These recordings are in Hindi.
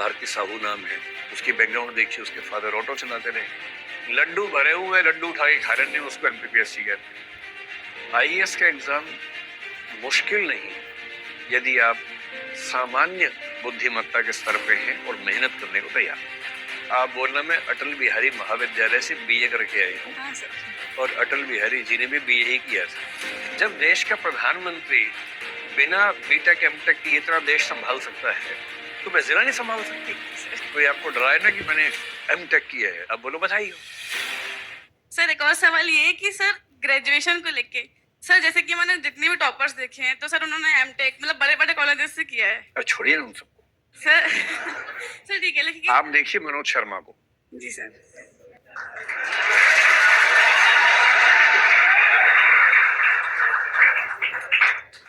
भारती साहू नाम है, उसकी बैकग्राउंड देखिए, उसके फादर ऑटो चलाते रहे, लड्डू भरे हुए, लड्डू उठा के खा रहे नहीं, उसको एमपीपीएससी कहते हैं। आईएएस का एग्जाम मुश्किल नहीं यदि आप सामान्य बुद्धिमत्ता के स्तर पे हैं और मेहनत करने को तैयार। आप बोलना, मैं अटल बिहारी महाविद्यालय से बीए करके आई हूँ। हाँ सर। और अटल बिहारी जी ने भी बीए ही किया था। जब देश का प्रधानमंत्री बिना बीटेक एमटेक की इतना देश संभाल सकता है तो मैं जिला नहीं संभाल सकती। कोई आपको डराए ना कि मैंने एमटेक किया है, अब बोलो बधाई हो। सर एक और सवाल ये है कि सर ग्रेजुएशन को लेके, सर जैसे कि मैंने जितने भी टॉपर्स देखे हैं तो सर उन्होंने एमटेक मतलब बड़े बड़े कॉलेजेस से किया है। अब छोड़िए ना उन सबको। सर सर ठीक है, लेकिन आप देखिए मनोज शर्मा को। जी सर।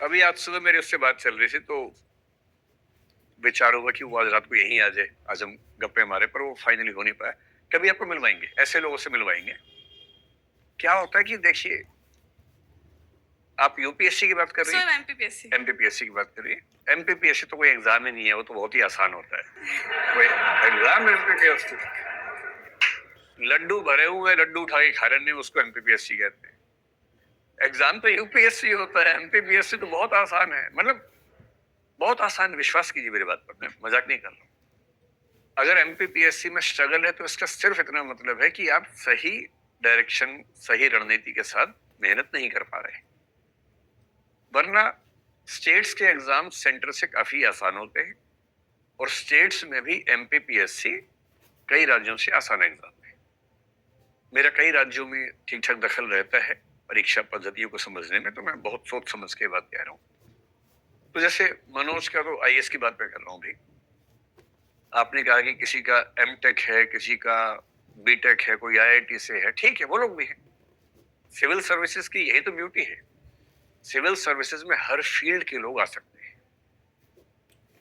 अभी आज सुबह मेरे उससे बात चल रही थी तो विचार हुआ कि वो आज रात को यहीं आ जाए, आज हम गप्पे मारे, पर वो फाइनली हो नहीं पाया। कभी आपको मिलवाएंगे, ऐसे लोगों से मिलवाएंगे। क्या होता है कि देखिए, आप यूपीएससी की बात कर रही सर हैं, एमपीपीएससी। एमपीपीएससी की बात कर रही है। एमपीपीएससी तो कोई एग्जाम ही नहीं है, वो तो बहुत ही आसान होता है। कोई एग्जाम एमपीपीएससी, लड्डू भरे हुए, लड्डू उठा के खा रहे नहीं, उसको एमपीपीएससी कहते हैं। एग्जाम तो यूपीएससी होता है, एमपीपीएससी तो बहुत आसान है, मतलब बहुत आसान। विश्वास कीजिए मेरी बात पर, मैं मजाक नहीं कर रहा हूँ। अगर एमपीपीएससी में स्ट्रगल है तो इसका सिर्फ इतना मतलब है कि आप सही डायरेक्शन, सही रणनीति के साथ मेहनत नहीं कर पा रहे। वरना स्टेट्स के एग्जाम सेंटर से काफी आसान होते हैं और स्टेट्स में भी एमपीपीएससी कई राज्यों से आसान एग्जाम है। मेरा कई राज्यों में ठीक ठाक दखल रहता है परीक्षा पद्धतियों को समझने में, तो मैं बहुत सोच समझ के बात कह रहा हूँ। तो जैसे मनोज का, तो आईएएस की बात मैं कर रहा हूँ भी। आपने कहा कि किसी का एमटेक है, किसी का बीटेक है, कोई आईआईटी से है, ठीक है, वो लोग भी हैं। सिविल सर्विसेज की यही तो ब्यूटी है, सिविल सर्विसेज में हर फील्ड के लोग आ सकते हैं।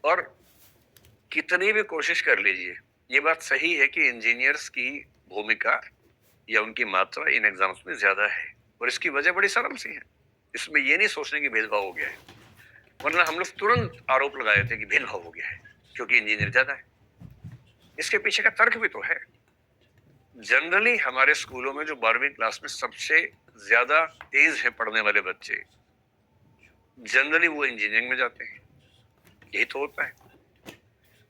और कितनी भी कोशिश कर लीजिए, ये बात सही है कि इंजीनियर्स की भूमिका या उनकी मात्रा इन एग्जाम्स में ज्यादा है, और इसकी वजह बड़ी सरल सी है। इसमें ये नहीं सोचने की भेदभाव हो गया है, वरना हम लोग तुरंत आरोप लगाए थे कि भेदभाव हो गया है क्योंकि इंजीनियर ज्यादा है। इसके पीछे का तर्क भी तो है। जनरली हमारे स्कूलों में जो 12वीं क्लास में सबसे ज्यादा तेज है पढ़ने वाले बच्चे, जनरली वो इंजीनियरिंग में जाते हैं। यही तो होता है।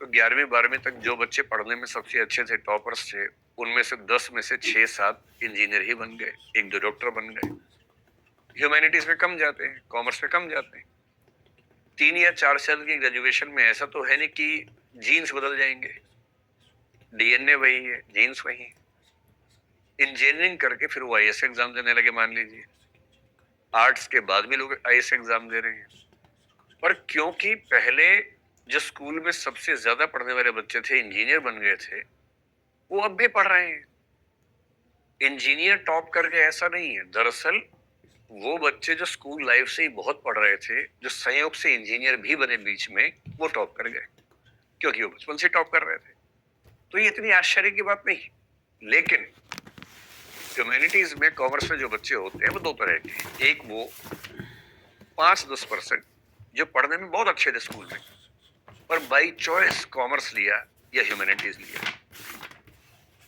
तो 11वीं 12वीं तक जो बच्चे पढ़ने में सबसे अच्छे थे, टॉपर्स थे, उनमें से 10 में से 6-7 इंजीनियर ही बन गए, 1-2 डॉक्टर बन गए। ह्यूमैनिटीज में कम जाते हैं, कॉमर्स में कम जाते हैं। 3 या 4 साल की ग्रेजुएशन में ऐसा तो है नहीं कि जीन्स बदल जाएंगे, डीएनए वही है, जीन्स वही है। इंजीनियरिंग करके फिर वो आईएएस एग्जाम देने लगे, मान लीजिए। आर्ट्स के बाद भी लोग आईएएस एग्जाम दे रहे हैं। पर क्योंकि पहले जो स्कूल में सबसे ज्यादा पढ़ने वाले बच्चे थे इंजीनियर बन गए थे, वो अब भी पढ़ रहे हैं। इंजीनियर टॉप कर गए ऐसा नहीं है। दरअसल वो बच्चे जो स्कूल लाइफ से ही बहुत पढ़ रहे थे, जो संयोग से इंजीनियर भी बने बीच में, वो टॉप कर गए क्योंकि वो बचपन से टॉप कर रहे थे। तो ये इतनी आश्चर्य की बात नहीं। लेकिन ह्यूमैनिटीज में, कॉमर्स में जो बच्चे होते हैं वो दो तरह के हैं। एक वो 5-10% जो पढ़ने में बहुत अच्छे थे स्कूल में, पर बाई चॉइस कॉमर्स लिया या ह्यूमैनिटीज लिया।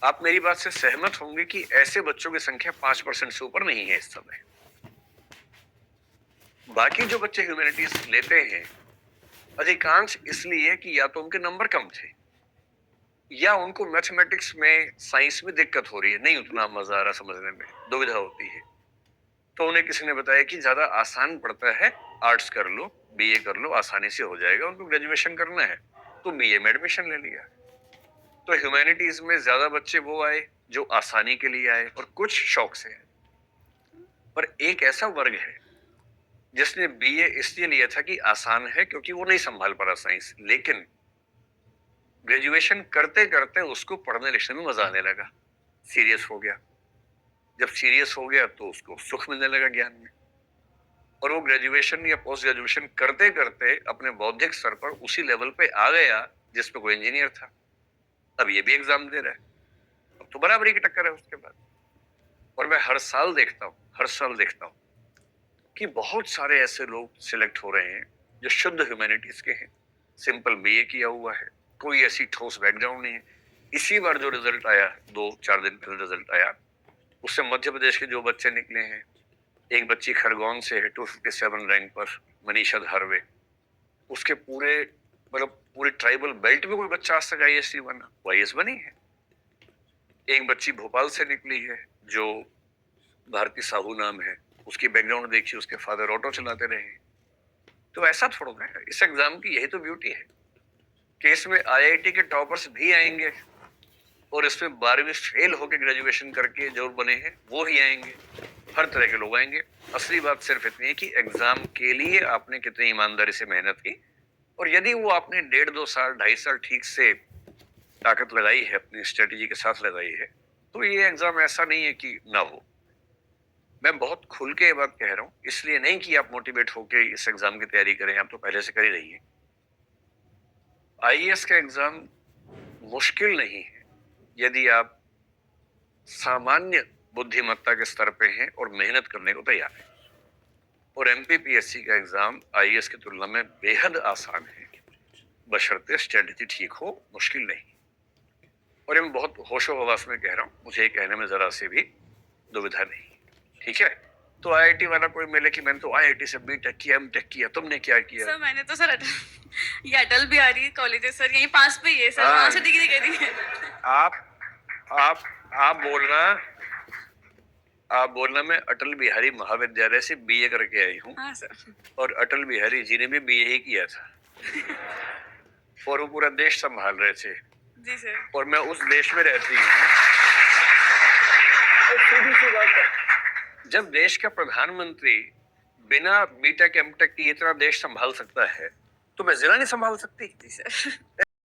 आप मेरी बात से सहमत होंगे कि ऐसे बच्चों की संख्या 5% से ऊपर नहीं है इस समय। बाकी जो बच्चे ह्यूमैनिटीज लेते हैं, अधिकांश इसलिए कि या तो उनके नंबर कम थे या उनको मैथमेटिक्स में, साइंस में दिक्कत हो रही है, नहीं उतना मजा आ रहा समझने में, दुविधा होती है। तो उन्हें किसी ने बताया कि ज्यादा आसान पड़ता है, आर्ट्स कर लो, बीए कर लो, आसानी से हो जाएगा। उनको ग्रेजुएशन करना है तो बीए में एडमिशन ले लिया। तो ह्यूमैनिटीज में ज्यादा बच्चे वो आए जो आसानी के लिए आए और कुछ शौक से आए। पर एक ऐसा वर्ग है जिसने बीए इसलिए लिया था कि आसान है, क्योंकि वो नहीं संभाल पा रहा साइंस, लेकिन ग्रेजुएशन करते करते उसको पढ़ने लिखने में मजा आने लगा, सीरियस हो गया। जब सीरियस हो गया तो उसको सुख मिलने लगा ज्ञान में, और वो ग्रेजुएशन या पोस्ट ग्रेजुएशन करते करते अपने बौद्धिक स्तर पर उसी लेवल पे आ गया जिस पे कोई इंजीनियर था। अब ये भी एग्जाम दे रहा है, अब तो बराबरी की टक्कर है उसके बाद। और मैं हर साल देखता हूँ कि बहुत सारे ऐसे लोग सिलेक्ट हो रहे हैं जो शुद्ध ह्यूमैनिटीज के हैं, सिंपल बीए किया हुआ है, कोई ऐसी ठोस बैकग्राउंड नहीं है। इसी बार जो रिजल्ट आया, 2-4 दिन पहले रिजल्ट आया, उससे मध्य प्रदेश के जो बच्चे निकले हैं, एक बच्ची खरगोन से है 257 रैंक पर, मनीषा धारवे, उसके पूरे मतलब पूरे ट्राइबल बेल्ट में कोई बच्चा आज तक IAS नहीं बना, वो IAS बनी है। एक बच्ची भोपाल से निकली है जो भारती साहू नाम है, उसकी बैकग्राउंड देखिए, उसके फादर ऑटो चलाते रहे। तो ऐसा थोड़ा है, इस एग्जाम की यही तो ब्यूटी है कि इसमें IIT के टॉपर्स भी आएंगे और इसमें 12वीं फेल होकर ग्रेजुएशन करके जो बने हैं वो ही आएंगे, हर तरह के लोग आएंगे। असली बात सिर्फ इतनी है कि एग्जाम के लिए आपने कितनी ईमानदारी से मेहनत की, और यदि वो आपने 1.5-2 साल 2.5 साल ठीक से ताकत लगाई है, अपनी स्ट्रेटेजी के साथ लगाई है, तो ये एग्जाम ऐसा नहीं है कि ना हो। मैं बहुत खुल के ये बात कह रहा हूँ, इसलिए नहीं कि आप मोटिवेट होके इस एग्जाम की तैयारी करें, आप तो पहले से कर ही रही हैं। IAS का एग्जाम मुश्किल नहीं है यदि आप सामान्य बुद्धिमत्ता के स्तर पे हैं और मेहनत करने को तैयार हैं। और MPPSC का एग्जाम IAS की तुलना में बेहद आसान है, बशर्ते स्ट्रेटेजी ठीक हो, मुश्किल नहीं। और ये मैं बहुत होशो हवास में कह रहा हूँ, मुझे ये कहने में जरा से भी दुविधा नहीं, ठीक है। तो IIT वाला कोई मिले कि मैंने तो IIT से B.Tech किया, M.Tech किया, तुमने क्या किया? सर मैंने तो सर ये अटल बिहारी कॉलेज है सर, यहीं पास पे ही है सर, वहां से डिग्री करी है। आप बोलना मैं अटल बिहारी महाविद्यालय से BA करके आई हूँ। हाँ सर। और अटल बिहारी जी ने भी BA ही किया था और वो पूरा देश संभाल रहे थे, जी सर। और मैं उस देश में रहती हूँ। सीधी सी बात है, जब देश का प्रधानमंत्री बिना B.Tech M.Tech की इतना देश संभाल सकता है, तो मैं जिला नहीं संभाल सकती? जी सर।